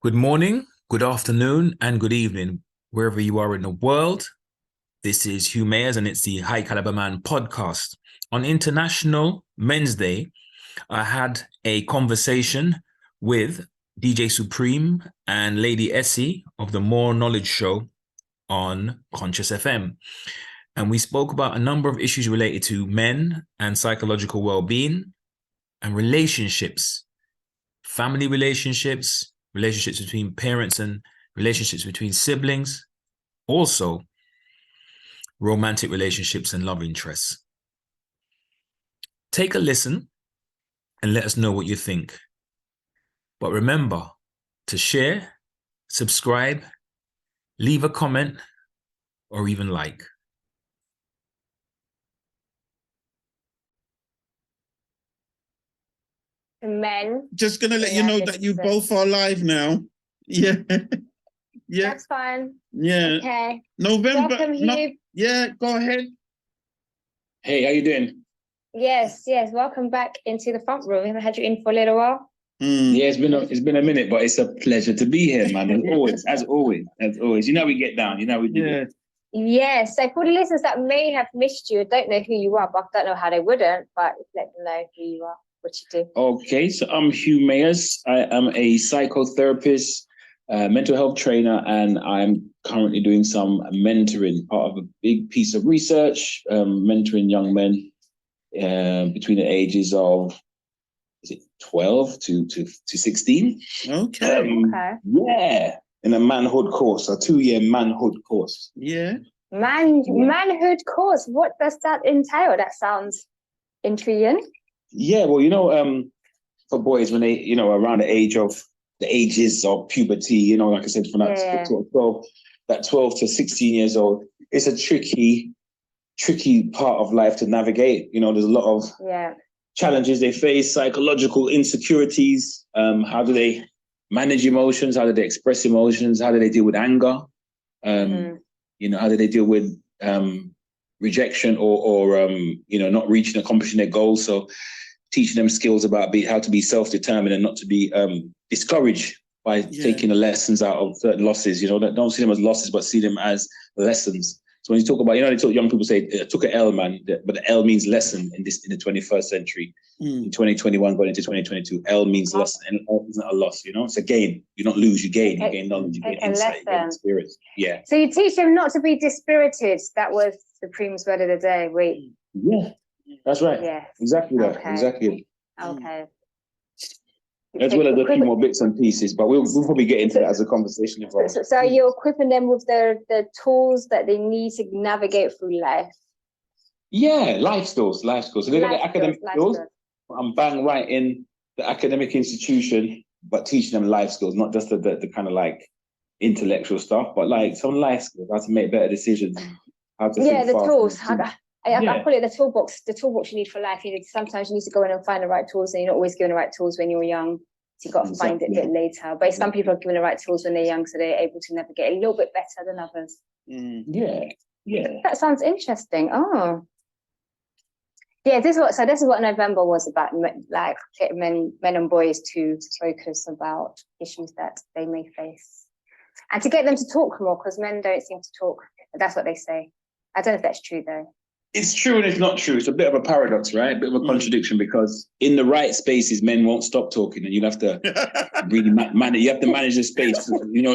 Good morning, good afternoon, and good evening, wherever you are in the world. This is Hugh Mayers, and it's the High Caliber Man podcast. On International Men's Day, I had a conversation with DJ Supreme and Lady Esi of the More Knowledge Show on Conscious FM. And we spoke about a number of issues related to men and psychological well-being and relationships, family relationships, relationships between parents and relationships between siblings, also romantic relationships and love interests. Take a listen and let us know what you think. But remember to share, subscribe, leave a comment, or even like. Men. Just gonna let you know that you both are live now. Yeah. Yeah. That's fine. Yeah. Okay. November. Welcome, Hugh. Yeah, go ahead. Hey, how you doing? Yes. Welcome back into the front room. We haven't had you in for a little while. Yeah, it's been a minute, but it's a pleasure to be here, man. As always. You know we get down. You know we do. Yeah. Yes. So for the listeners that may have missed you, don't know who you are, but I don't know how they wouldn't, but let them know who you are, what you do. Okay, so I'm Hugh Mayers. I am a psychotherapist, mental health trainer, and I'm currently doing some mentoring, part of a big piece of research, mentoring young men between the ages of 12 to 16. Okay. Okay. Yeah, in a manhood course, a 2-year manhood course. Yeah. Manhood course. What does that entail? That sounds intriguing. Yeah, well, for boys when they, around the ages of puberty, like I said, from that sort of 12 to 16 years old, it's a tricky part of life to navigate. There's a lot of challenges they face, psychological insecurities. How do they manage emotions? How do they express emotions? How do they deal with anger? How do they deal with rejection or not reaching, accomplishing their goals? So teaching them skills about how to be self-determined and not to be discouraged by taking the lessons out of certain losses. Don't see them as losses, but see them as lessons. So when you talk about, they talk, young people say, I took an L, man, but the L means lesson in the 21st century. In 2021, going into 2022, L means lesson, and L isn't a loss, It's a gain. You don't lose, you gain. You gain knowledge, you gain insight, you gain experience. Yeah. So you teach them not to be dispirited. That was Supreme's word of the day. Wait. Yeah, that's right. Yeah. Exactly that. Okay. Exactly. Okay. As well as a few more bits and pieces, but we'll probably get into that as a conversation evolves. So you're equipping them with the tools that they need to navigate through life. Yeah, life skills. So they got the academic skills. I'm bang right in the academic institution, but teaching them life skills, not just the kind of like intellectual stuff, but like some life skills, how to make better decisions, how to think the fast. tools. I call it the toolbox. The toolbox you need for life. Sometimes you need to go in and find the right tools, and you're not always given the right tools when you're young. So you've got to find it a bit later. But some people are given the right tools when they're young, so they're able to navigate a little bit better than others. Yeah. That sounds interesting. Oh. Yeah, this is what November was about, like getting men and boys to focus about issues that they may face. And to get them to talk more, because men don't seem to talk. That's what they say. I don't know if that's true though. It's true and it's not true. It's a bit of a paradox, right? A bit of a contradiction, because in the right spaces, men won't stop talking, and you'll have to really manage. You have to manage the space. Have you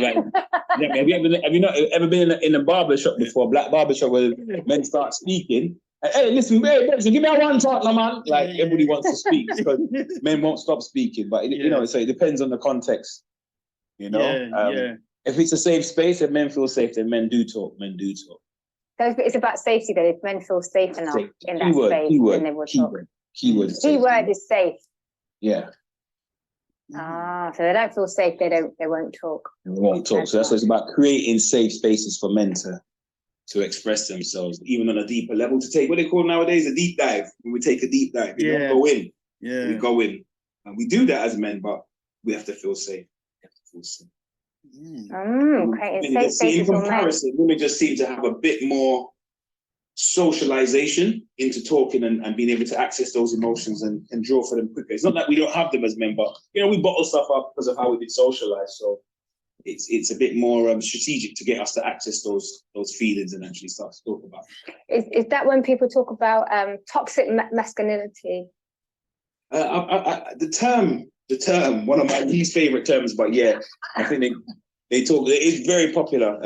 ever been in a barber shop before, a black barber shop, where men start speaking? Hey, listen, give me a one talk, man. Like everybody wants to speak because men won't stop speaking. But so it depends on the context. If it's a safe space and men feel safe, then men do talk. So it's about safety, that if men feel safe enough in that space, then they will talk. Keyword is safe. Yeah. So they don't feel safe, they won't talk. They won't talk. So that's what it's about, creating safe spaces for men to express themselves, even on a deeper level, to take what they call nowadays a deep dive. When we take a deep dive, we don't go in. Yeah. We go in. And we do that as men, but we have to feel safe. Okay. In comparison, women just seem to have a bit more socialization into talking and being able to access those emotions and draw for them quicker. It's not that we don't have them as men, but we bottle stuff up because of how we've been socialized. So it's a bit more strategic to get us to access those feelings and actually start to talk about. Is that when people talk about toxic masculinity? The term, one of my least favorite terms, but yeah, I think they talk. It's very popular.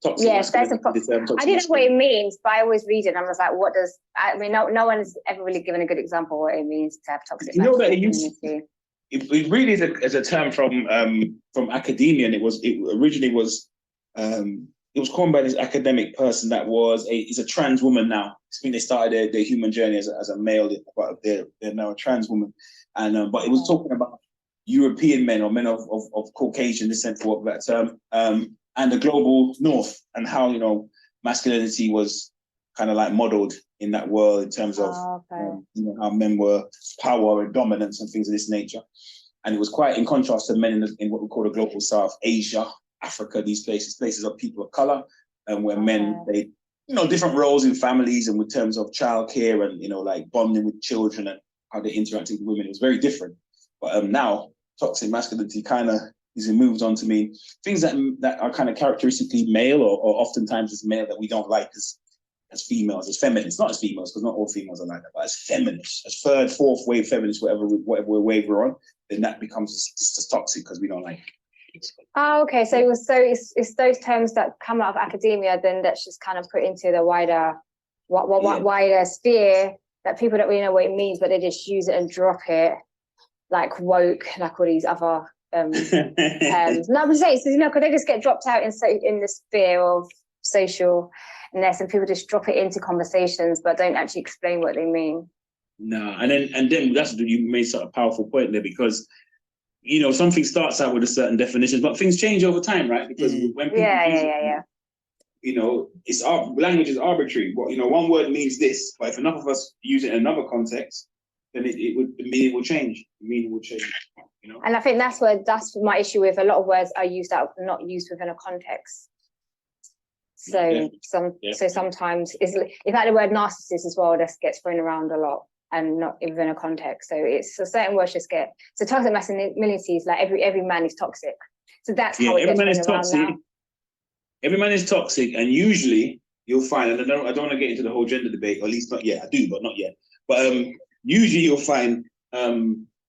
Toxic Yes, that's a. masculinity. I didn't know what it means, but I always read it and I was like, what does? I mean, no one has ever really given a good example of what it means to have toxic masculinity. It really is a term from academia, and it originally was it was coined by this academic person that is a trans woman now. I think they started their human journey as a male, but they're now a trans woman, and but it was talking about European men or men of Caucasian descent, for that term, and the global North, and how masculinity was kind of like modeled in that world in terms of how men were power and dominance and things of this nature. And it was quite in contrast to men in what we call the global South, Asia, Africa, these places of people of color, and where men played different roles in families and with terms of childcare and like bonding with children and how they interacted with women. It was very different. But now toxic masculinity kind of moves on to mean things that are kind of characteristically male or oftentimes as male that we don't like as females, as feminists, not as females, because not all females are like that, but as feminists, as third, fourth wave feminists, whatever wave we're on, then that becomes just toxic because we don't like it. Oh, okay. So it's those terms that come out of academia, then that's just kind of put into the wider sphere that people don't really know what it means, but they just use it and drop it, like woke, like all these other terms. No, I'm saying, because they just get dropped out in the sphere of social. And people just drop it into conversations, but don't actually explain what they mean. No, and then that's you made such a powerful point there, because something starts out with a certain definition, but things change over time, right? Because when people it's language is arbitrary. One word means this, but if enough of us use it in another context, then the meaning will change. The meaning will change. And I think that's my issue with a lot of words are used that are not used within a context. So sometimes it's like the word narcissist as well, that gets thrown around a lot and not within a context. So it's certain words just get toxic masculinity is like every man is toxic. So that's how it gets thrown around now. Every man is toxic, and usually you'll find, and I don't want to get into the whole gender debate, or at least not yet. I do, but not yet. But usually you'll find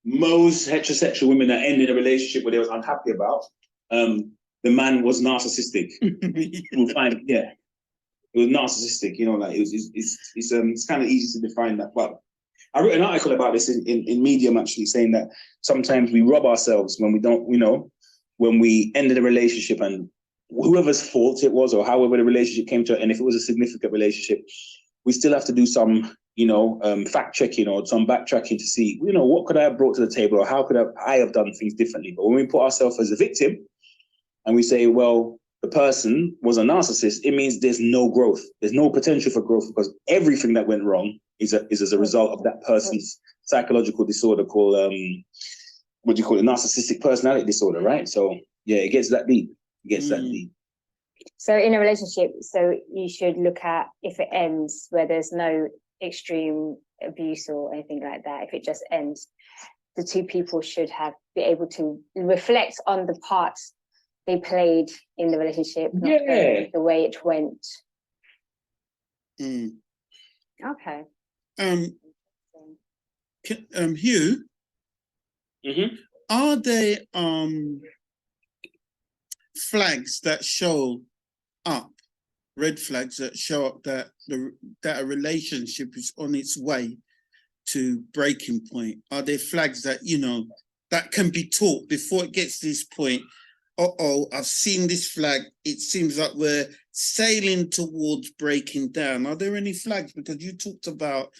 most heterosexual women that end in a relationship where they was unhappy about, the man was narcissistic. You'll find, it was narcissistic. It's kind of easy to define that. But I wrote an article about this in Medium, actually, saying that sometimes we rob ourselves when we don't, when we ended a relationship, and whoever's fault it was, or however the relationship came to, and if it was a significant relationship, we still have to do some, fact checking or some backtracking to see, what could I have brought to the table, or how could I have done things differently. But when we put ourselves as a victim, and we say, well, the person was a narcissist, it means there's no growth. There's no potential for growth, because everything that went wrong is as a result of that person's psychological disorder called, what do you call it, narcissistic personality disorder, right? So, it gets that deep. So in a relationship, you should look at if it ends where there's no extreme abuse or anything like that. If it just ends, the two people should be able to reflect on the parts they played in the relationship, not the way it went. Okay. Hugh, are there flags that show up, red flags that show up that a relationship is on its way to breaking point? Are there flags that that can be taught before it gets to this point? I've seen this flag. It seems like we're sailing towards breaking down. Are there any flags? Because you talked about,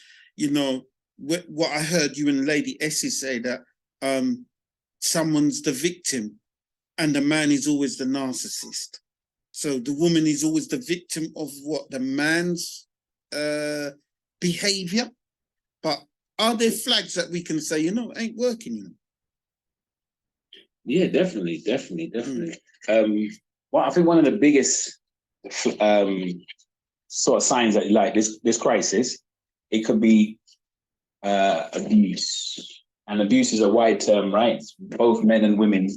what I heard you and Lady Esi say, that someone's the victim and the man is always the narcissist. So the woman is always the victim of what? The man's behavior. But are there flags that we can say, it ain't working, Yeah, definitely. Well, I think one of the biggest sort of signs that this crisis, it could be abuse. And abuse is a wide term, right? Both men and women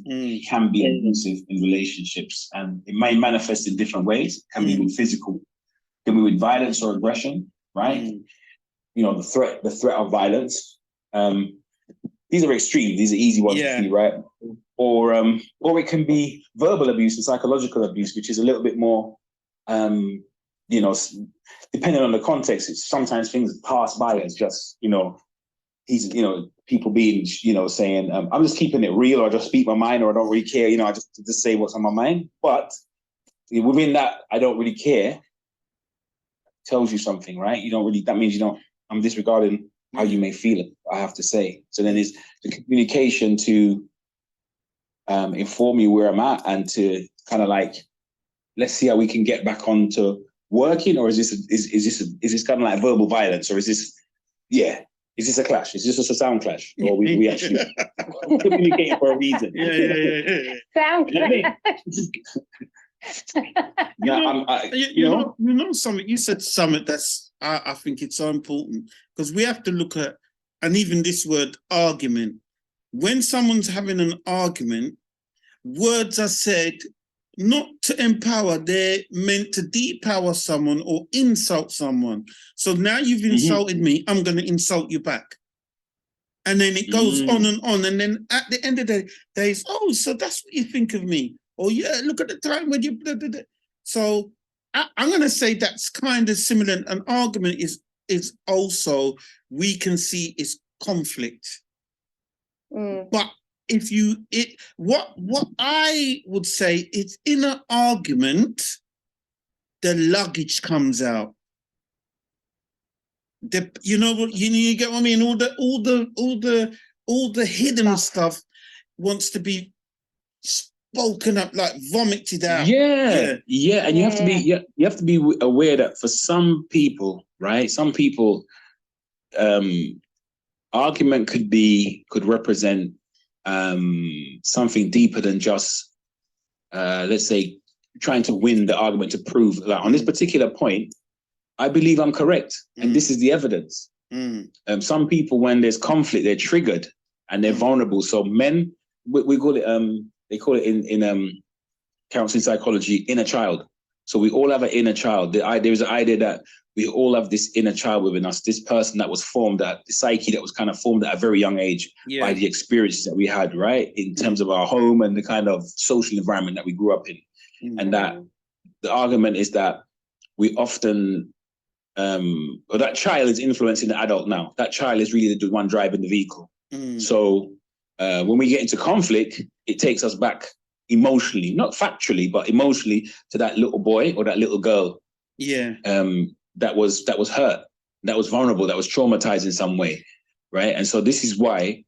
can be abusive in relationships, and it may manifest in different ways. It can be with physical, it can be with violence or aggression, right? You know, the threat of violence. These are extreme. These are easy ones to see, right? Or it can be verbal abuse and psychological abuse, which is a little bit more, you know, depending on the context. It's sometimes things pass by as just, you know, people being, you know, saying, I'm just keeping it real, or I just speak my mind, or I don't really care, you know, I just say what's on my mind. But within that, I don't really care, tells you something, right? You don't really, that means you don't, I'm disregarding how you may feel it, I have to say. So then there's the communication to inform you where I'm at, and to kind of like, let's see how we can get back on to working, or is this kind of like verbal violence, or is this a clash? Is this just a sound clash, or we actually communicate for a reason? Sound clash. You know something. You said something that's I think it's so important, because we have to look at, and even this word argument. When someone's having an argument, words are said not to empower, they're meant to depower someone or insult someone. So now you've insulted me, I'm going to insult you back. And then it goes on. And then at the end of the day, it's, oh, so that's what you think of me. Oh, yeah, look at the time when you... So I'm going to say that's kind of similar. An argument is also, we can see is conflict. But what I would say is, in an argument, the luggage comes out. You know what you get what I mean? All the hidden stuff wants to be spoken up, like vomited out. And you have to be aware that for some people, right? Some people, argument could represent something deeper than just, let's say, trying to win the argument to prove that on this particular point, I believe I'm correct, and this is the evidence. Some people, when there's conflict, they're triggered and they're vulnerable. So men, we call it, they call it in counseling psychology, inner child. So we all have an inner child. There's an idea that we all have this inner child within us, this person that was formed, the psyche that was kind of formed at a very young age by the experiences that we had, right? In terms of our home and the kind of social environment that we grew up in. And that the argument is that we often, or that child is influencing the adult now. That child is really the one driving the vehicle. So when we get into conflict, it takes us back emotionally, not factually, but emotionally, to that little boy or that little girl. That was hurt, that was vulnerable, that was traumatized in some way, right? And so this is why,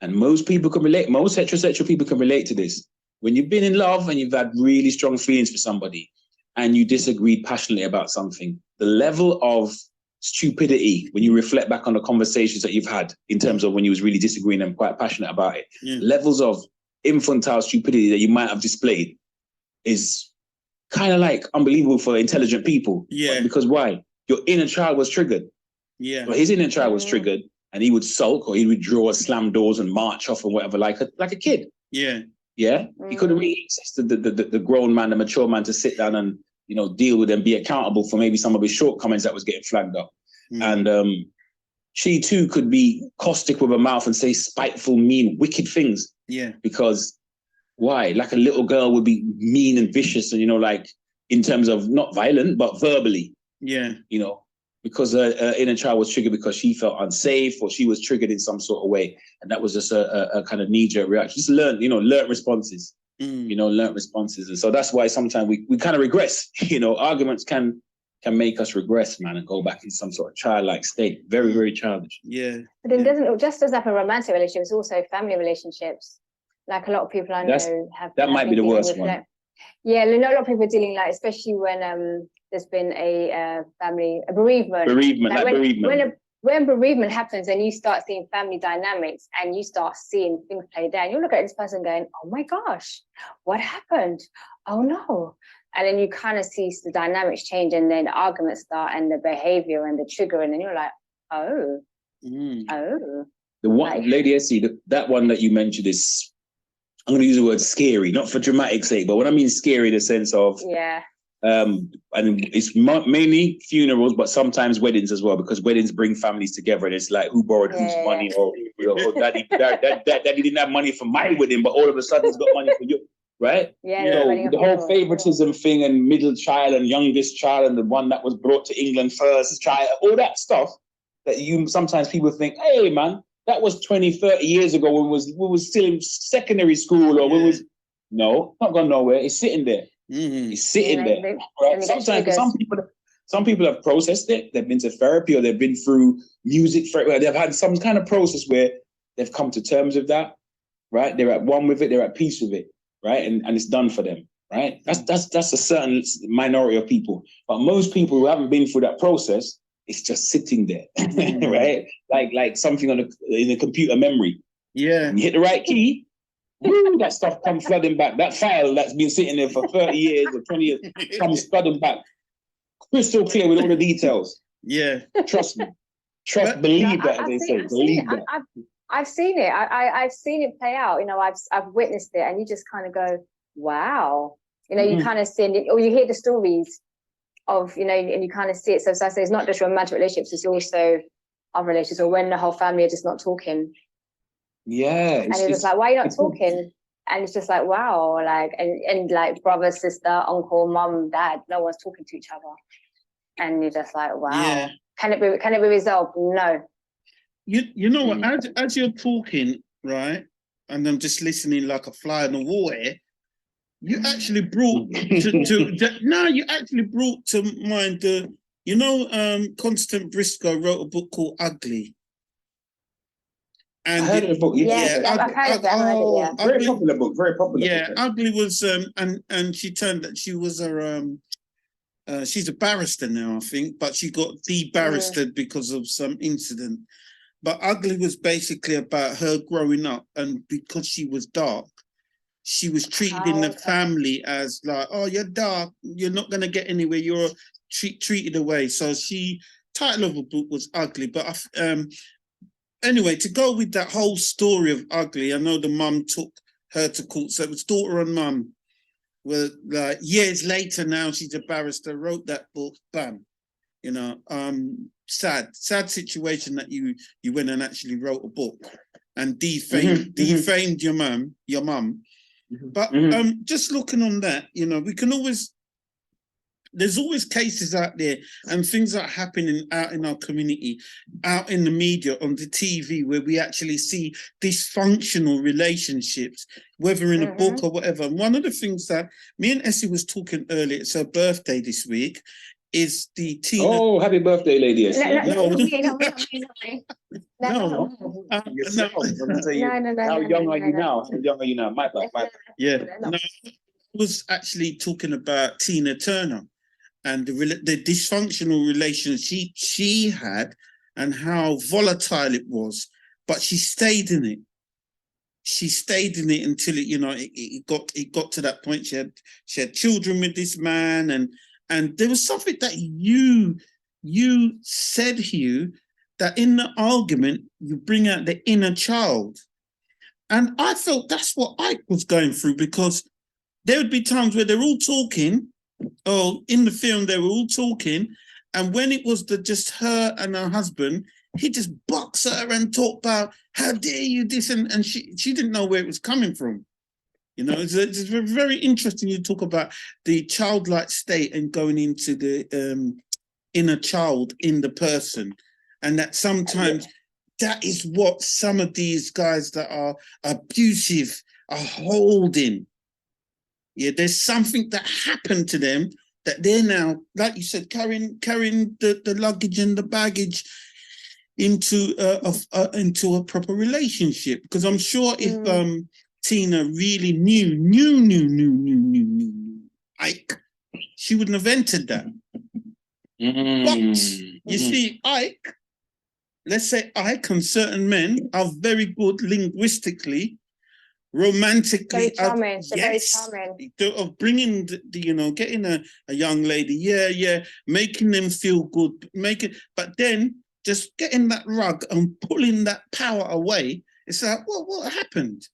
and most people can relate, most heterosexual people can relate to this. When you've been in love and you've had really strong feelings for somebody and you disagreed passionately about something, the level of stupidity, when you reflect back on the conversations that you've had in terms of when you was really disagreeing and quite passionate about it, levels of infantile stupidity that you might have displayed is kind of like unbelievable for intelligent people. Because why? Your inner child was triggered. Well, his inner child was triggered, and he would sulk, or he would draw, slam doors and march off and whatever, like a kid. He couldn't really access the grown man, the mature man, to sit down and, you know, deal with and be accountable for maybe some of his shortcomings that was getting flagged up. And she too could be caustic with her mouth and say spiteful, mean, wicked things. Because why? Like a little girl would be mean and vicious, and, you know, like, in terms of not violent, but verbally. You know, because her inner child was triggered because she felt unsafe, or she was triggered in some sort of way. And that was just a kind of knee-jerk reaction. Just learn responses. Learn responses. And so that's why sometimes we kind of regress. You know, arguments can make us regress, man, and go back in some sort of childlike state. Very, very childish. But it doesn't just as like a romantic relationship, it's also family relationships. Like a lot of people I know have might be the worst one. That. Yeah, a lot of people are dealing, like, especially when there's been a bereavement. When bereavement happens and you start seeing family dynamics and you start seeing things play down, you look at this person going, oh my gosh, what happened? Oh no. And then you kind of see the dynamics change, and then the arguments start and the behavior and the trigger, and then you're like, oh. The one, Like- Lady Esi, that one that you mentioned is, I'm going to use the word scary, not for dramatic sake, but what I mean scary in the sense of, Yeah. and it's mainly funerals, but sometimes weddings as well, because weddings bring families together, and it's like who borrowed whose money, or daddy didn't have money for my wedding, but all of a sudden he's got money for you, right? Yeah. So wedding of the whole people. favoritism thing, and middle child and youngest child, and the one that was brought to England first child, all that stuff that you sometimes people think, hey man, that was 20, 30 years ago when we was still in secondary school, or we was no, not gone nowhere. It's sitting there. Mhm. It's sitting there. They- Right? and it gets Sometimes triggers. some people have processed it. They've been to therapy, or they've been through music therapy. They've had some kind of process where they've come to terms with that. Right? They're at one with it. They're at peace with it. Right? And it's done for them. Right? That's a certain minority of people. But most people who haven't been through that process, it's just sitting there. Right? Like something in a computer memory. Yeah. You hit the right key. Woo, that stuff comes flooding back. That file that's been sitting there for 30 years or 20 years comes flooding back. Crystal clear with all the details. Yeah. Trust me. But- Believe that, as they say. I've seen Believe it. that. I've seen it. I've seen it play out. You know, I've witnessed it, and you just kind of go, wow. You know, you kind of see it, or you hear the stories of, you know, and you kind of see it. So I say it's not just romantic relationships; it's also other relationships, or when the whole family are just not talking. Yeah. And you're just like, why are you not talking? And it's just like, wow, like, and like brother, sister, uncle, mum, dad, no one's talking to each other. And you're just like, wow. Yeah. Can it be resolved? No. You know what? As you're talking, right, and I'm just listening like a fly on the wall here. You actually brought you actually brought to mind Constant Briscoe wrote a book called Ugly. And I heard of the book. Yeah, I've heard of it. I've read it, yeah. Very popular book. Very popular. Yeah, book. Ugly was and she turned that she was she's a barrister now, I think, but she got de-barristered because of some incident. But Ugly was basically about her growing up, and because she was dark, she was treated in the family as like, oh, you're dark, you're not gonna get anywhere, you're treated away. So title of the book was Ugly. But anyway, to go with that whole story of Ugly, I know the mum took her to court, so it was daughter and mum. Well, like years later now, she's a barrister, wrote that book, bam. You know, sad situation that you went and actually wrote a book and defamed your mum. But just looking on that, you know, there's always cases out there and things that are happening out in our community, out in the media, on the TV, where we actually see dysfunctional relationships, whether in a book or whatever. And one of the things that me and Essie was talking earlier, it's her birthday this week, is the Tina. Oh, happy birthday, Lady Esi. No. How young are you now? How young are you now? My bad. Yeah. No, I was actually talking about Tina Turner and the dysfunctional relationship she had and how volatile it was, but she stayed in it. She stayed in it until it got to that point. She had children with this man, and there was something that you said, Hugh, that in the argument you bring out the inner child, and I felt that's what Ike was going through, because there would be times where they're all talking. Oh, in the film they were all talking, and when it was just her and her husband, he just boxed her and talked about how dare you this, and she didn't know where it was coming from. You know, it's very interesting. You talk about the childlike state and going into the inner child in the person, and that sometimes that is what some of these guys that are abusive are holding. Yeah, there's something that happened to them that they're now, like you said, carrying the luggage and the baggage into a proper relationship. Because I'm sure if Tina really knew Ike, she wouldn't have entered that. But you see, Ike, let's say Ike and certain men are very good linguistically, romantically, very charming. Very charming. Of bringing getting a young lady, making them feel good, but then just getting that rug and pulling that power away. It's like, what happened?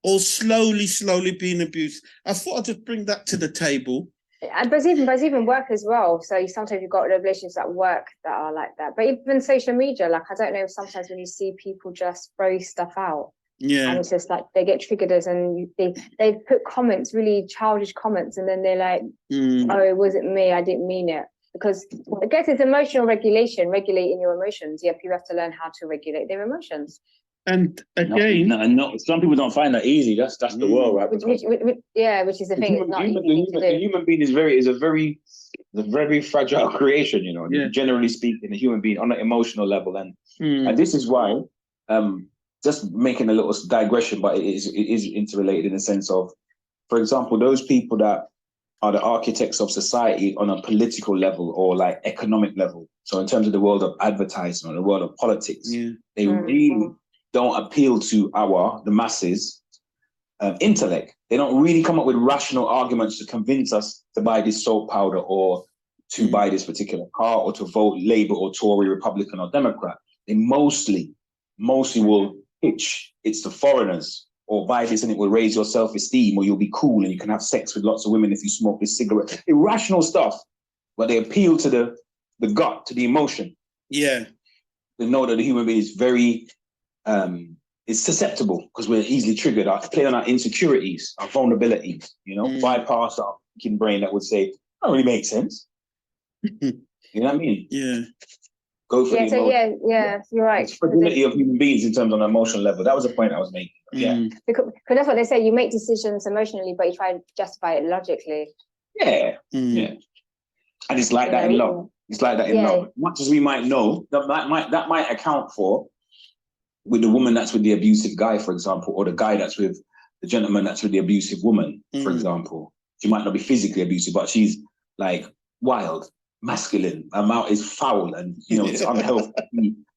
Or slowly being abused. I thought I'd just bring that to the table. But it's even work as well. So sometimes you've got relationships at work that are like that. But even social media, like, I don't know, sometimes when you see people just throw stuff out, Yeah. and it's just like they get triggered and they put comments, really childish comments, and then they're like, oh, it wasn't me, I didn't mean it. Because I guess it's emotional regulation, regulating your emotions. Yeah, people have to learn how to regulate their emotions. And again, some people don't find that easy. That's the world, right? Which is the thing. It's not easy to do. The human being is a very fragile creation, you know. Yeah. Generally speaking, the human being on an emotional level, and this is why, just making a little digression, but it is interrelated in the sense of, for example, those people that are the architects of society on a political level or like economic level. So in terms of the world of advertising or the world of politics, they really don't appeal to the masses intellect. They don't really come up with rational arguments to convince us to buy this soap powder or to buy this particular car or to vote Labour or Tory, Republican or Democrat. They mostly will pitch it's the foreigners, or buy this and it will raise your self-esteem, or you'll be cool and you can have sex with lots of women if you smoke this cigarette. Irrational stuff, but they appeal to the gut, to the emotion. Yeah. They know that the human being is very it's susceptible because we're easily triggered. I play on our insecurities, our vulnerabilities, you know, bypass our thinking brain that would say, that don't really make sense. You know what I mean? Yeah. Go for the emotion. Yeah, you're right. It's fragility of human beings in terms of an emotional level. That was the point I was making. Yeah. Because that's what they say, you make decisions emotionally, but you try to justify it logically. Yeah. Yeah. And it's like that in love. It's like that in love. Much as we might know, that might account for with the woman that's with the abusive guy, for example, or the guy that's with the gentleman that's with the abusive woman, for example. She might not be physically abusive, but she's like wild, masculine. Her mouth is foul, and you know it's unhealthy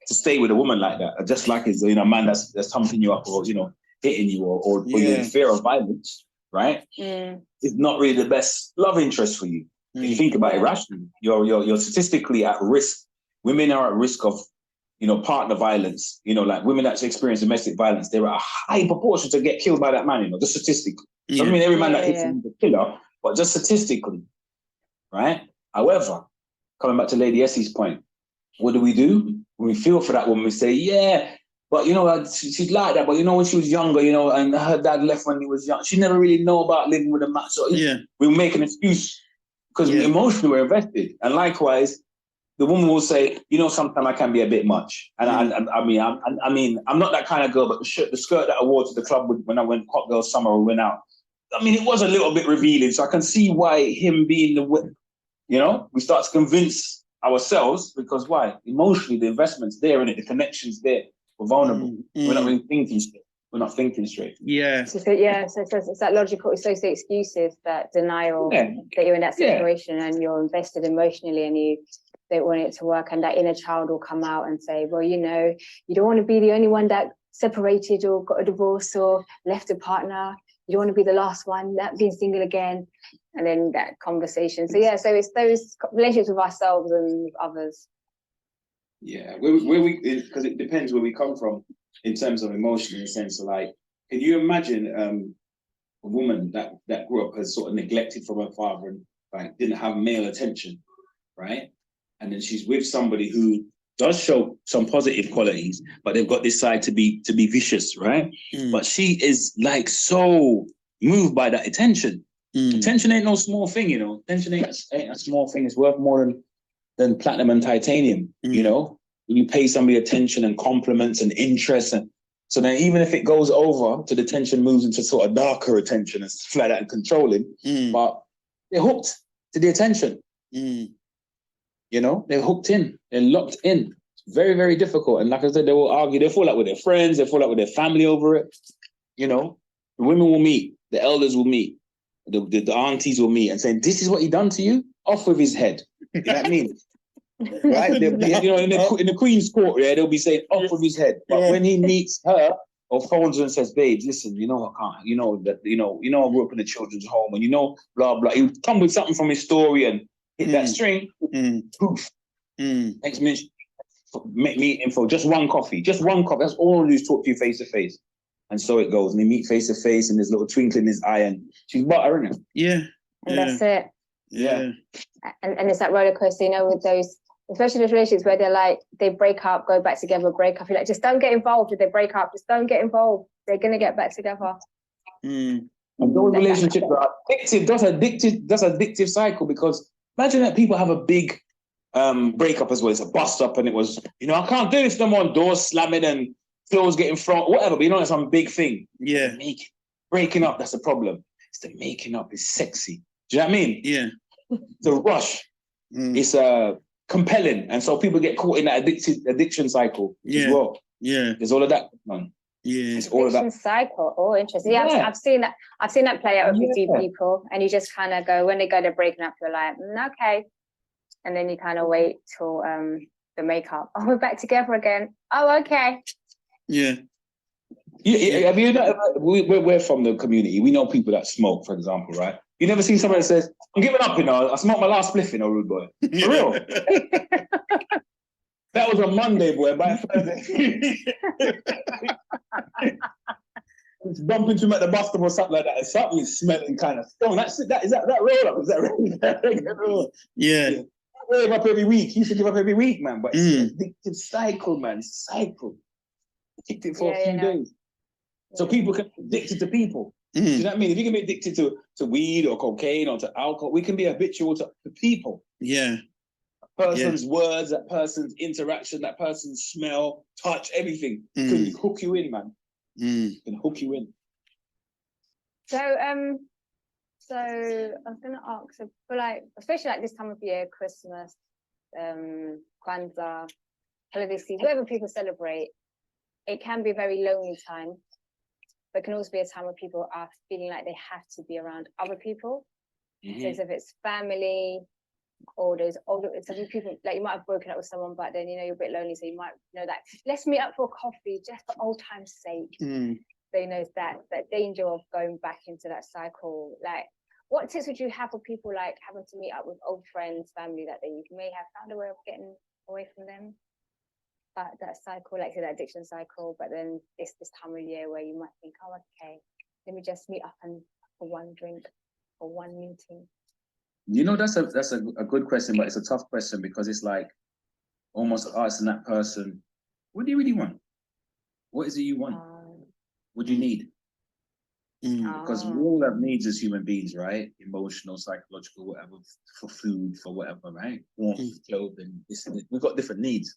to stay with a woman like that. Just like it's a man that's thumping you up, or hitting you, or you're in fear of violence, right? It's not really the best love interest for you. If you think about it rationally, you're statistically at risk. Women are at risk of partner violence, like women that experience domestic violence, they're at a high proportion to get killed by that man, just statistically. Doesn't mean every man that hits him is a killer, but just statistically, right? However, coming back to Lady Esi's point, what do? When we feel for that woman, we say, yeah, but she's like that, but when she was younger, and her dad left when he was young, she never really know about living with a man. So we make an excuse because emotionally we're invested. And likewise, the woman will say, sometimes I can be a bit much. And I mean, I'm not that kind of girl, but the skirt that I wore to the club when I went Hot Girl Summer or went out, I mean, it was a little bit revealing. So I can see why him being we start to convince ourselves, because why? Emotionally, the investment's there, and the connection's there. We're vulnerable. We're not really thinking straight. We're not thinking straight. Yeah. So it's that logical, it's those excuses, that denial that you're in that situation and you're invested emotionally and you don't want it to work, and that inner child will come out and say, well, you don't want to be the only one that separated or got a divorce or left a partner. You don't want to be the last one that being single again. And then that conversation. So it's those relationships with ourselves and with others. Yeah, because it depends where we come from in terms of emotion, in the sense of like, can you imagine a woman that grew up as sort of neglected from her father and like didn't have male attention, right? And then she's with somebody who does show some positive qualities, but they've got this side to be vicious, right? But she is like so moved by that attention. Attention ain't no small thing, Attention ain't a small thing. It's worth more than platinum and titanium, When you pay somebody attention and compliments and interest, and so then even if it goes over to the tension moves into sort of darker attention and stuff like that and controlling, but they're hooked to the attention. They're hooked in, they're locked in. It's very, very difficult. And like I said, they will argue, they fall out with their friends, they fall out with their family over it. The women will meet, the elders will meet, the aunties will meet and saying, this is what he done to you? Off with his head. You know what I mean? Right? In the Queen's Court, they'll be saying, off with his head. But when he meets her or phones her and says, babes, listen, I can't, I grew up in a children's home and blah, blah. He'll come with something from his story and hit that string, poof. Next minute, meeting for just one coffee. Just one coffee. That's all I want to do is talk to you face to face. And so it goes. And they meet face to face, and there's a little twinkle in his eye, and she's butter, isn't it? Yeah. And that's it. Yeah. And it's that roller coaster, you know, with those, especially those relationships where they're like, they break up, go back together, break up. You're like, just don't get involved. If they break up, just don't get involved. They're going to get back together. Mm. And those relationships are addictive. That's addictive cycle, because imagine that people have a big breakup as well. It's a bust up, and it was, you know, I can't do this no more. Doors slamming and clothes getting thrown, whatever. But you know, it's some big thing. Yeah. Breaking up, that's the problem. It's the making up is sexy. Do you know what I mean? Yeah. The rush. It's compelling, and so people get caught in that addiction cycle as well. Yeah. There's all of that, man. Yeah. It's all of that cycle. Oh, interesting. Yeah, Yeah. I've seen that. I've seen that play out with a few people, and you just kind of go, when they go to breaking up, you're like, okay, and then you kind of wait till the makeup. Oh, we're back together again. Oh, okay. Yeah. Yeah, have you know, we're from the community. We know people that smoke, for example, right? You never seen somebody that says, I'm giving up, you know, I smoked my last spliff, you know, rude boy. For real. That was on Monday, boy. By Thursday. It's bumping to him at the bus stop or something like that. And something is smelling kind of strong. That's it. Is that roll up? Is that roll? Yeah. I give up every week. He used to give up every week, man. But it's an addictive cycle, man. Cycle. Addicted for a few days. So people can be addicted to people. Do you know what I mean? If you can be addicted to weed or cocaine or to alcohol, we can be habitual to people. Yeah. A person's words, that person's interaction, that person's smell, touch, everything can hook you in, man. Can hook you in. So I was gonna ask, so for like, especially like this time of year, Christmas, Kwanzaa, holiday season, whatever people celebrate, it can be a very lonely time, but it can also be a time where people are feeling like they have to be around other people. So if it's family or those older, some people, like you might have broken up with someone, but then, you know, you're a bit lonely, so you might know that, let's meet up for coffee just for old time's sake. So, you know, that danger of going back into that cycle. Like, what tips would you have for people like having to meet up with old friends, family that they may have found a way of getting away from them? But that cycle, like say that addiction cycle, but then it's this time of year where you might think, oh, okay, let me just meet up and for one drink or one meeting. You know, that's a good question, but it's a tough question, because it's like almost asking that person, what do you really want? What is it you want? What do you need? Because we all have needs as human beings, right? Emotional, psychological, whatever, for food, for whatever, right? Warmth, clothing, this and that. We've got different needs.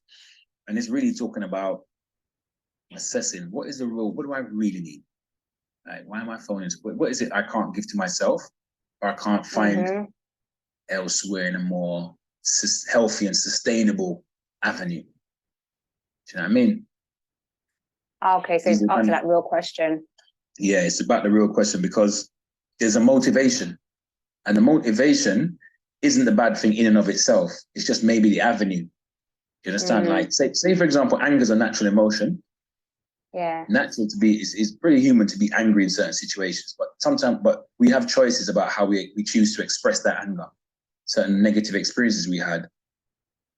And it's really talking about assessing what is the real, what do I really need? Like, why am I phoning? What is it I can't give to myself, or I can't find elsewhere in a more healthy and sustainable avenue? Do you know what I mean? Okay, so it's after that real question. Yeah, it's about the real question, because there's a motivation, and the motivation isn't the bad thing in and of itself. It's just maybe the avenue. You understand? Like, say for example, anger is a natural emotion. Yeah. Natural to be, is pretty human to be angry in certain situations, but we have choices about how we choose to express that anger. Certain negative experiences we had,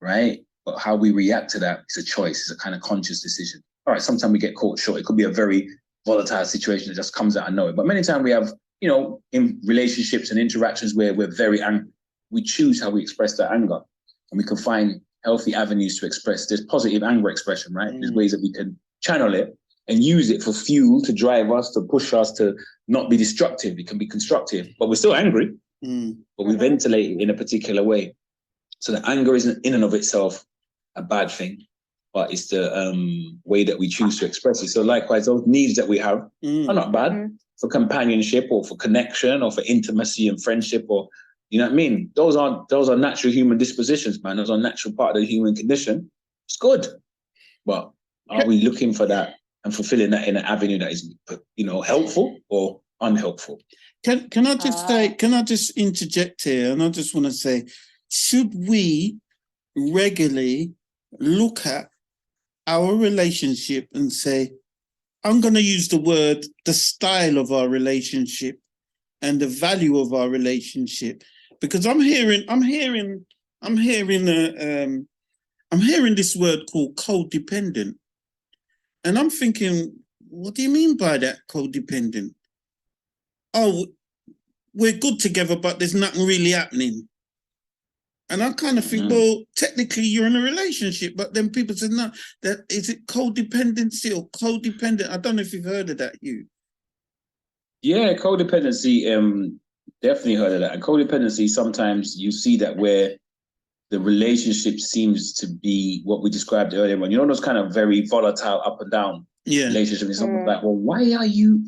right? But how we react to that is a choice, it's a kind of conscious decision. All right, sometimes we get caught short. It could be a very volatile situation that just comes out of nowhere. But many times we have, you know, in relationships and interactions where we're very angry, we choose how we express that anger. And we can find healthy avenues to express. There's positive anger expression, right? There's ways that we can channel it and use it for fuel to drive us, to push us to not be destructive. It can be constructive, but we're still angry, but we ventilate it in a particular way. So the anger isn't in and of itself a bad thing, but it's the way that we choose to express it. So likewise, those needs that we have are not bad for companionship or for connection or for intimacy and friendship, or, you know what I mean? Those are natural human dispositions, man. Those are a natural part of the human condition. It's good. But are we looking for that and fulfilling that in an avenue that is, you know, helpful or unhelpful? Can I just say, can I just interject here? And I just want to say, should we regularly look at our relationship and say, I'm going to use the style of our relationship and the value of our relationship, because I'm hearing I'm hearing this word called codependent. And I'm thinking, what do you mean by that, codependent? Oh, we're good together, but there's nothing really happening. And I kind of think, well, technically you're in a relationship, but then people say, no, that is it codependency or codependent? I don't know if you've heard of that, Hugh. Yeah, codependency, definitely heard of that. And codependency, sometimes you see that where the relationship seems to be what we described earlier on. You know, those kind of very volatile up and down relationships. And someone's like, well, why are you,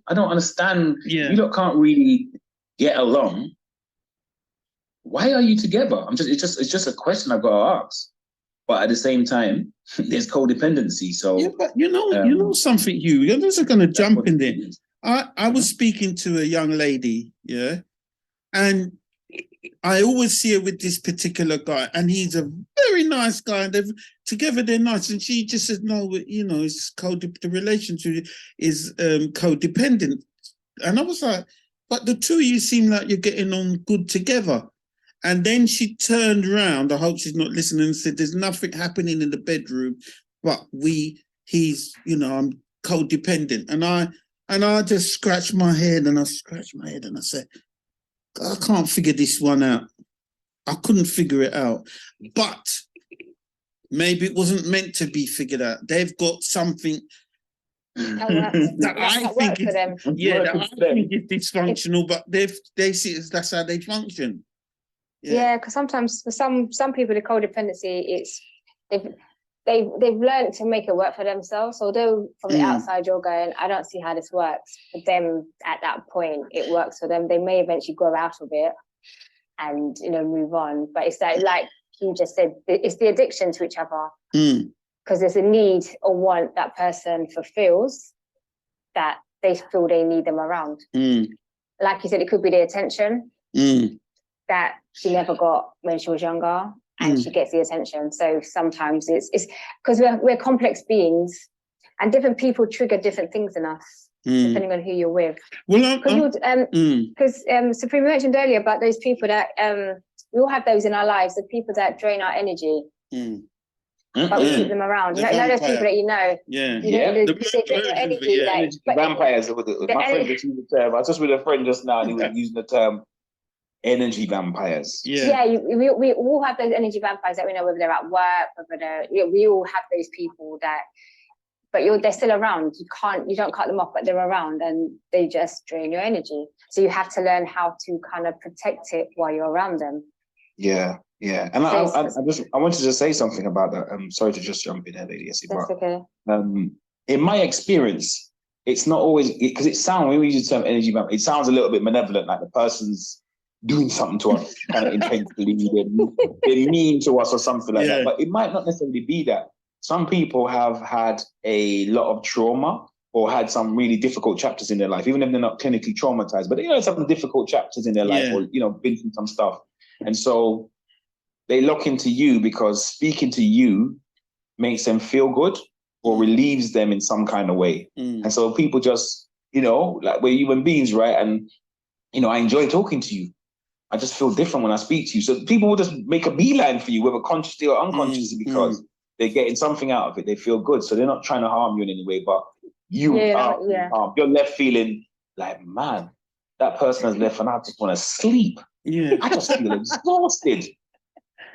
I don't understand. Yeah. You lot can't really get along. Why are you together? It's just a question I've got to ask. But at the same time, there's codependency. So yeah, but you know something, Hugh. You're just going to jump in there. I was speaking to a young lady, yeah, and I always see her with this particular guy, and he's a very nice guy, and together they're nice. And she just says, no, you know, it's the relationship is codependent. And I was like, but the two of you seem like you're getting on good together. And then she turned around, I hope she's not listening, and said, there's nothing happening in the bedroom, but he's, you know, I'm codependent. And I just scratched my head and I said, I can't figure this one out. I couldn't figure it out. But maybe it wasn't meant to be figured out. They've got something that I think is dysfunctional, but they see it as that's how they function. Yeah, because sometimes for some people, the codependency, it's they've learned to make it work for themselves. Although from the outside you're going, I don't see how this works. For them at that point, it works for them. They may eventually grow out of it and, you know, move on. But it's that, like you just said, it's the addiction to each other. Because there's a need or want that person fulfills that they feel they need them around. Like you said, it could be the attention that she never got when she was younger, and she gets the attention. So sometimes it's because we're complex beings, and different people trigger different things in us depending on who you're with. Well, because Supreme mentioned earlier about those people that we all have those in our lives, the people that drain our energy. But we keep them around. You know those people that you know. They drain your energy. Vampires. My friend just used the term. I was just with a friend just now, and he was using the term energy vampires. We all have those energy vampires that we know, whether they're at work, whether they're, we all have those people that, but they're still around. You don't cut them off, but they're around and they just drain your energy. So you have to learn how to kind of protect it while you're around them. Yeah. And I wanted to say something about that. I'm sorry to just jump in there, Lady Esi. That's okay. In my experience, it's not always, because it sounds, when we use the term energy vampire, it sounds a little bit malevolent, like the person's doing something to us kind of intentionally, they're mean to us or something like that. But it might not necessarily be that. Some people have had a lot of trauma or had some really difficult chapters in their life, even if they're not clinically traumatized, but they had some difficult chapters in their life, or, you know, been through some stuff. And so they lock into you because speaking to you makes them feel good or relieves them in some kind of way. And so people just, you know, like we're human beings, right? And, you know, I enjoy talking to you. I just feel different when I speak to you. So people will just make a beeline for you, whether consciously or unconsciously, because they're getting something out of it. They feel good. So they're not trying to harm you in any way, but you are harmed. You're left feeling like, man, that person has left and I just want to sleep. I just feel exhausted.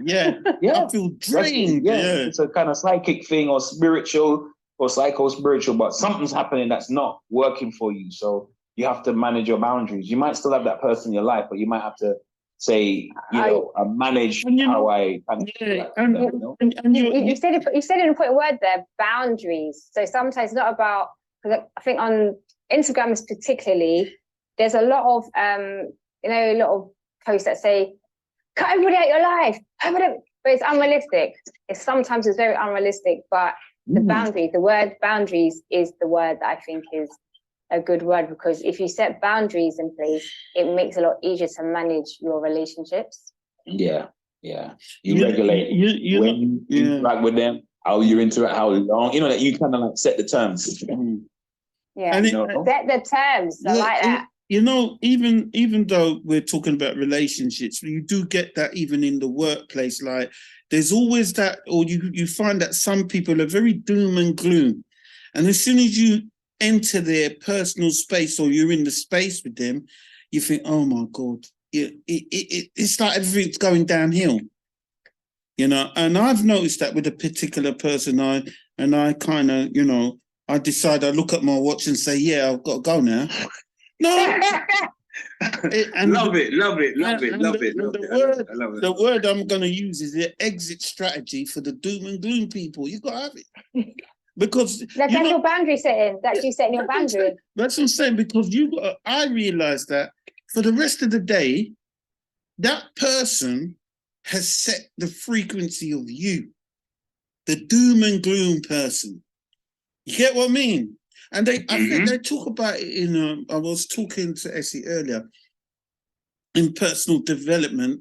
I feel drained. It's a kind of psychic thing or spiritual or psycho-spiritual, but something's happening that's not working for you. So you have to manage your boundaries. You might still have that person in your life, but you might have to say, manage how I. You said it in a point word there, boundaries. So sometimes it's not about, because I think on Instagram particularly, there's a lot of a lot of posts that say, cut everybody out your life, but it's unrealistic. Sometimes it's very unrealistic, but the boundaries, the word boundaries is the word that I think is a good word, because if you set boundaries in place, it makes it a lot easier to manage your relationships. You regulate when you interact with them, how you interact, how long, that you kind of like set the terms. Set the terms. I like that. even though we're talking about relationships, you do get that even in the workplace. Like there's always that, or you find that some people are very doom and gloom. And as soon as you enter their personal space or you're in the space with them, you think, oh my God, it's like everything's going downhill. And I've noticed that with a particular person, I kind of, I decide, I look at my watch and say, yeah, I've got to go now. No. Love it. The word I'm going to use is the exit strategy for the doom and gloom people. You've got to have it. Because that's your boundary setting. That's you setting your boundary. That's what I'm saying, because I realize that for the rest of the day, that person has set the frequency of you, the doom and gloom person. You get what I mean? And I think they talk about it in, I was talking to Esi earlier, in personal development.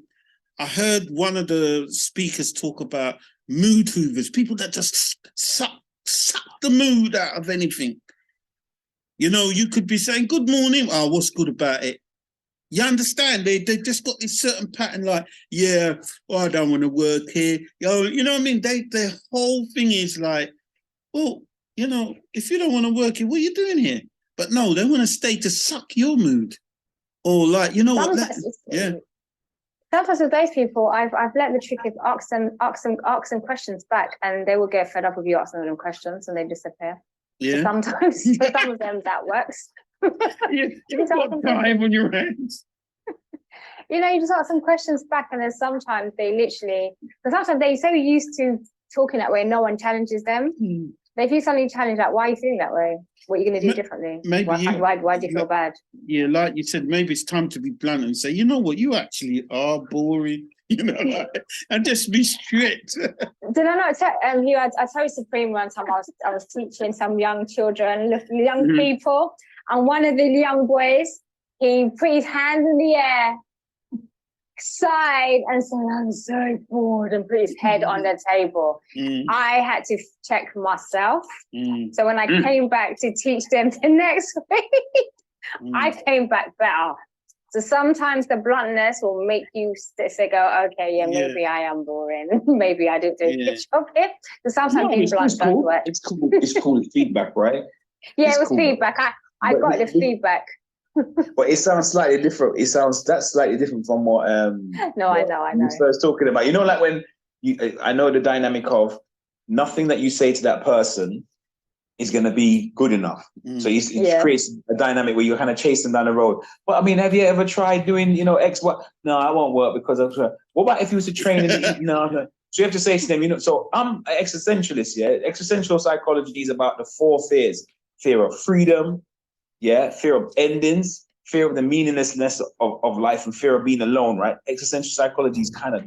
I heard one of the speakers talk about mood hoovers, people that just suck the mood out of anything. You could be saying, good morning. Oh, what's good about it? You understand? They just got this certain pattern, like, yeah, I don't want to work here. You know what I mean? Their whole thing is like, well, if you don't want to work here, what are you doing here? But no, they want to stay to suck your mood. Or like, yeah. Sometimes with those people, I've learned the trick is ask them questions back, and they will get fed up with you asking them questions, and they disappear. Yeah. So sometimes for some of them that works. You've got time on your hands. You just ask some questions back, and then sometimes they literally, because sometimes they're so used to talking that way, no one challenges them. They feel suddenly challenged, like, why are you feeling that way? What are you going to do differently? Maybe why do you feel bad? Yeah, like you said, maybe it's time to be blunt and say, you know what, you actually are boring, and just be strict. Did I not tell you? I told Supreme one time I was teaching some young children, young people, and one of the young boys, he put his hands in the air, sighed, and said, I'm so bored, and put his head on the table. I had to check myself. So when I came back to teach them the next week, I came back better. So sometimes the bluntness will make you say, go, okay, yeah, maybe I am boring. Maybe I didn't do a good job here. So sometimes being blunt does work. It's cool. It's called feedback, right? Yeah, it was feedback. I got the feedback. But it sounds slightly different. That's slightly different from what No, I know. you first talking about. Like when I know the dynamic of nothing that you say to that person is going to be good enough. So it creates a dynamic where you're kind of chasing down the road. But I mean, have you ever tried doing, X, what? No, I won't work because of, what about if you was to train in the no. So you have to say to them, so I'm an existentialist, yeah? Existential psychology is about the 4 fears. Fear of freedom, fear of endings, fear of the meaninglessness of life, and fear of being alone, right? Existential psychology is kind of,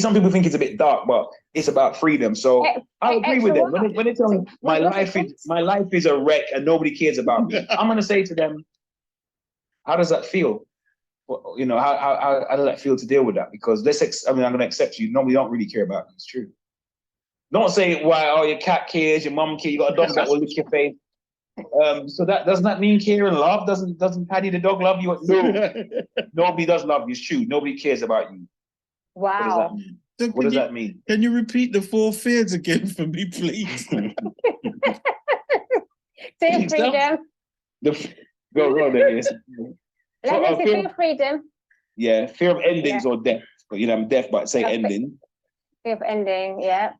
some people think it's a bit dark, but it's about freedom. So I agree with them. When they tell me my life is a wreck and nobody cares about me, I'm going to say to them, how does that feel? Well, how does that feel to deal with that? Because I'm going to accept you. Nobody don't really care about me. It's true. Don't say, your cat cares, your mum cares, you got a dog that will lick your face. So doesn't that mean care and love? Doesn't Paddy the dog love you? No, nobody does love you. It's true. Nobody cares about you. Wow. What does that mean? Can you repeat the 4 fears again for me, please? Say freedom. Go there. Let's say fear of freedom. Yeah, fear of endings or death. But I'm deaf, but say ending. Fear of ending, yeah.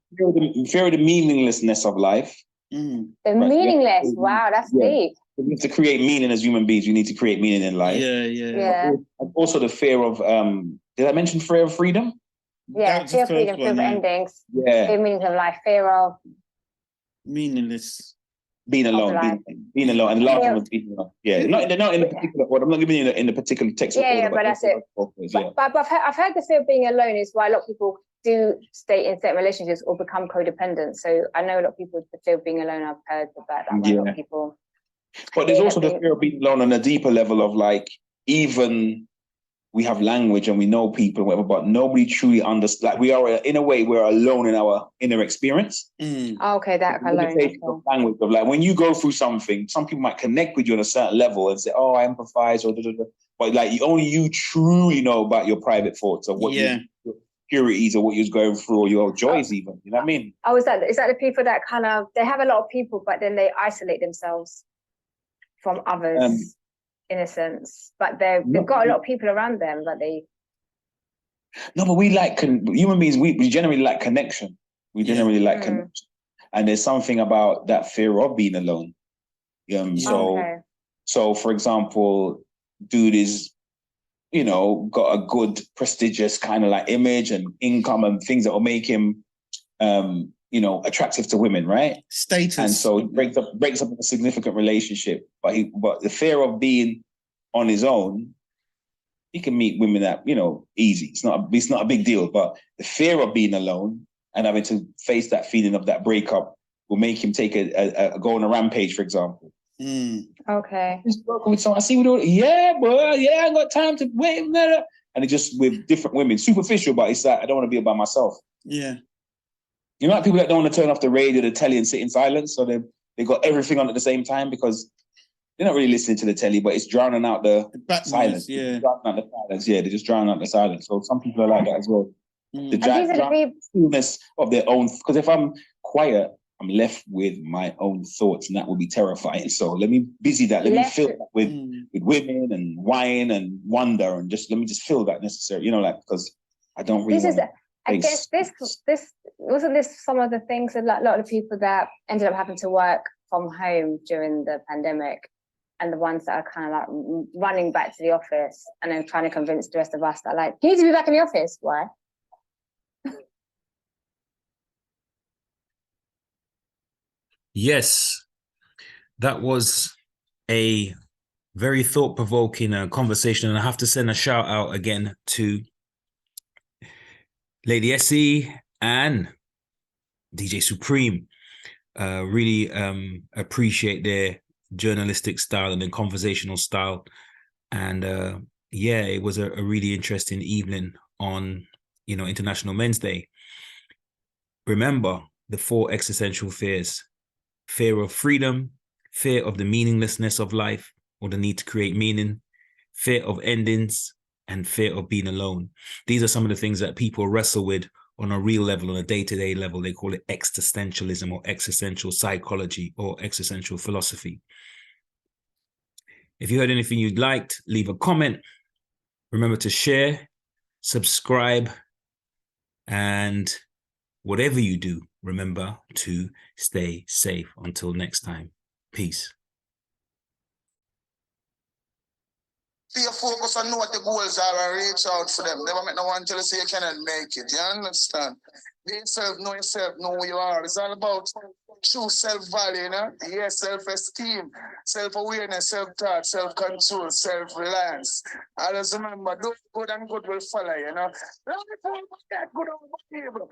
Fear of the meaninglessness of life. The meaningless. Wow, that's deep. We need to create meaning as human beings. We need to create meaning in life. Yeah. And also the fear of did I mention fear of freedom? Yeah, fear of freedom, fear of endings. Yeah. Fear of meanings of life, fear of meaningless. Being alone, being alone, and laughing with being alone. Yeah, not in the particular word. I'm not giving you in the particular text. Yeah, but that's it. But I've heard the fear of being alone is why a lot of people do stay in certain relationships or become codependent. So I know a lot of people, the fear of being alone, I've heard about that. A lot of people. But there's also the fear of being alone on a deeper level of like, even we have language and we know people, whatever, but nobody truly understands. Like we are, in a way, we're alone in our inner experience. Okay, that alone. Okay. Of language of like when you go through something, some people might connect with you on a certain level and say, "Oh, I empathize," or but like only you truly know about your private thoughts or what your purities or what you're going through or your joys, even. You know what I mean? Oh, is that the people that kind of they have a lot of people, but then they isolate themselves from others? In a sense, but they've got a lot of people around them, but they. No, but we like human beings. We generally like connection. We generally like connection, and there's something about that fear of being alone. So for example, dude is, got a good prestigious kind of like image and income and things that will make him, attractive to women, right? Status. And so it breaks up a significant relationship. But the fear of being on his own, he can meet women that, easy. It's not a big deal. But the fear of being alone and having to face that feeling of that breakup will make him take go on a rampage, for example. Okay. Just working with someone. I see we do it. Yeah, boy. Yeah, I ain't got time to wait. And it just with different women, superficial, but it's like I don't want to be by myself. Yeah. You know, like people that don't want to turn off the radio, the telly, and sit in silence. So they got everything on at the same time because they're not really listening to the telly, but it's drowning out the silence. Yeah. Drowning out the silence. Yeah, they're just drowning out the silence. So some people are like that as well. The stillness of their own. Because if I'm quiet, I'm left with my own thoughts, and that would be terrifying. So let me busy that. Let me fill that with women and wine and wonder, and let me fill that necessary. Because I don't really. I guess this wasn't this some of the things that a lot of people that ended up having to work from home during the pandemic, and the ones that are kind of like running back to the office and then trying to convince the rest of us that like you need to be back in the office. Why? Yes, that was a very thought-provoking conversation, and I have to send a shout out again to Lady Esi and DJ Supreme. Really appreciate their journalistic style and their conversational style. And it was a really interesting evening on, International Men's Day. Remember the 4 existential fears: fear of freedom, fear of the meaninglessness of life or the need to create meaning, fear of endings, and fear of being alone. These are some of the things that people wrestle with on a real level, on a day-to-day level. They call it existentialism or existential psychology or existential philosophy. If you heard anything you'd liked, leave a comment. Remember to share, subscribe, and whatever you do, remember to stay safe. Until next time, peace. Be focus on what the goals are and reach out for them. Never make no one tell you say you cannot make it. You understand? Be yourself, know who you are. It's all about true self-value, self-esteem, self-awareness, self-thought, self-control, self-reliance. I just remember, do good and good will follow, Long before that good over evil.